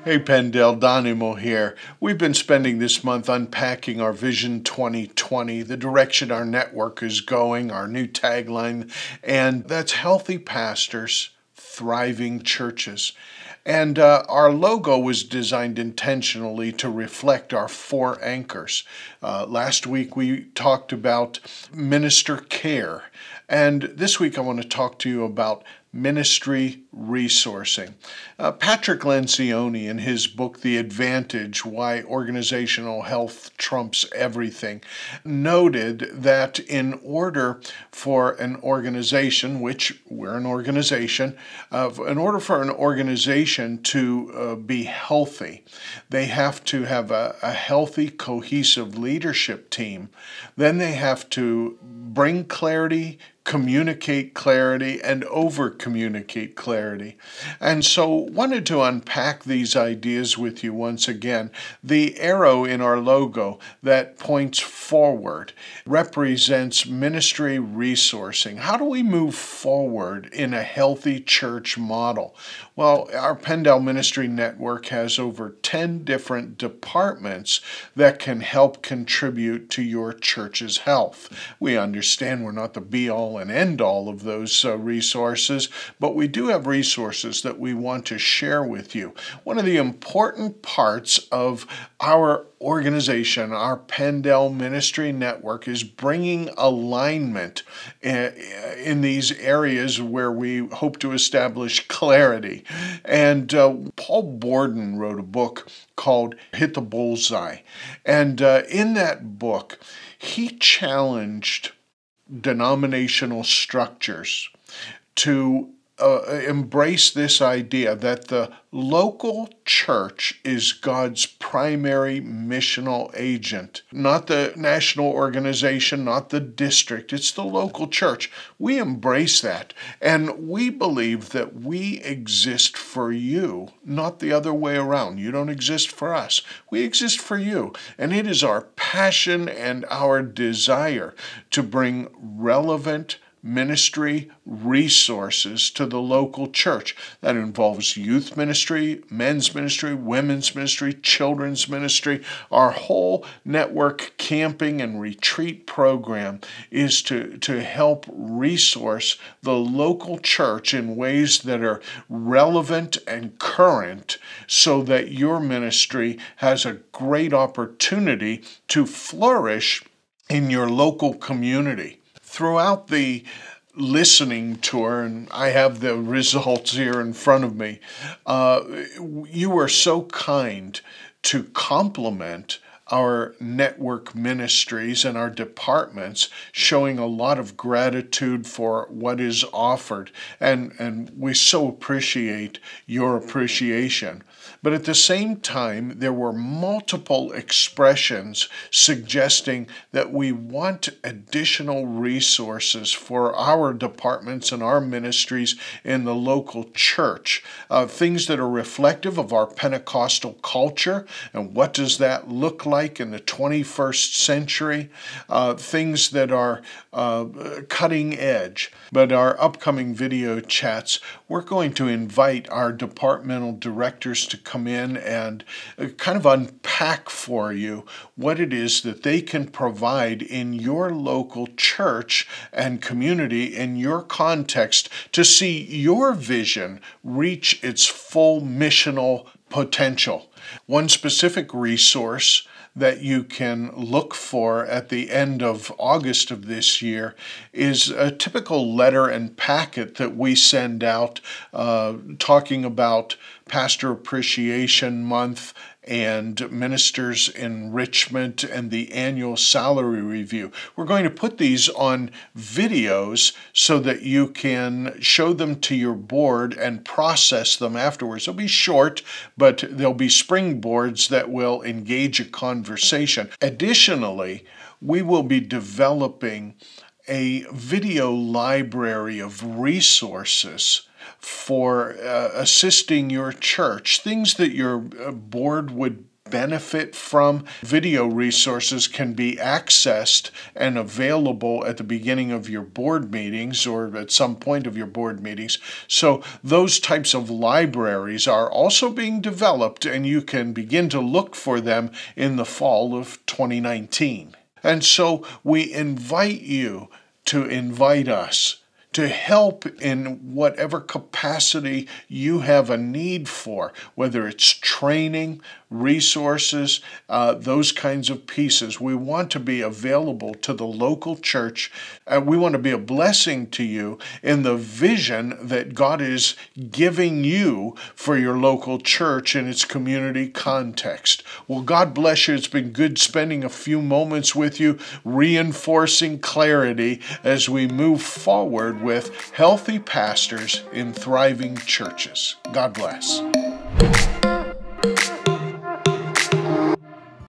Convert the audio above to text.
Hey PennDel, Donimo here. We've been spending this month unpacking our Vision 2020, the direction our network is going, our new tagline, and that's healthy pastors, thriving churches. And our logo was designed intentionally to reflect our four anchors. Last week we talked about minister care, and this week I want to talk to you about ministry resourcing. Patrick Lencioni, in his book, The Advantage, Why Organizational Health Trumps Everything, noted that in order for an organization, which we're an organization, in order for an organization to be healthy, they have to have a healthy, cohesive leadership team. Then they have to bring clarity, communicate clarity, and over-communicate clarity. And so wanted to unpack these ideas with you once again. The arrow in our logo that points forward represents ministry resourcing. How do we move forward in a healthy church model? Well, our PennDel Ministry Network has over 10 different departments that can help contribute to your church's health. We understand we're not the be-all and end-all of those resources, but we do have resources that we want to share with you. One of the important parts of our organization, our PennDel Ministry Network, is bringing alignment in these areas where we hope to establish clarity. And Paul Borden wrote a book called Hit the Bullseye. And in that book, he challenged denominational structures to embrace this idea that the local church is God's primary missional agent, not the national organization, not the district. It's the local church. We embrace that, and we believe that we exist for you, not the other way around. You don't exist for us. We exist for you, and it is our passion and our desire to bring relevant ministry resources to the local church. That involves youth ministry, men's ministry, women's ministry, children's ministry. Our whole network camping and retreat program is to help resource the local church in ways that are relevant and current so that your ministry has a great opportunity to flourish in your local community. Throughout the listening tour, and I have the results here in front of me, you were so kind to compliment our network ministries and our departments, showing a lot of gratitude for what is offered. And we so appreciate your appreciation. But at the same time, there were multiple expressions suggesting that we want additional resources for our departments and our ministries in the local church. Things that are reflective of our Pentecostal culture and what does that look like in the 21st century. Things that are cutting edge. But our upcoming video chats, we're going to invite our departmental directors to come in and kind of unpack for you what it is that they can provide in your local church and community in your context to see your vision reach its full missional potential. One specific resource that you can look for at the end of August of this year is a typical letter and packet that we send out talking about Pastor Appreciation Month and Ministers Enrichment and the annual salary review. We're going to put these on videos so that you can show them to your board and process them afterwards. They'll be short, but they'll be springboards that will engage a conversation. Additionally, we will be developing a video library of resources for assisting your church, things that your board would benefit from. Video resources can be accessed and available at the beginning of your board meetings or at some point of your board meetings. So those types of libraries are also being developed, and you can begin to look for them in the fall of 2019. And so we invite you to invite us to help in whatever capacity you have a need for, whether it's training, resources, those kinds of pieces. We want to be available to the local church, and we want to be a blessing to you in the vision that God is giving you for your local church in its community context. Well, God bless you. It's been good spending a few moments with you, reinforcing clarity as we move forward with healthy pastors in thriving churches. God bless.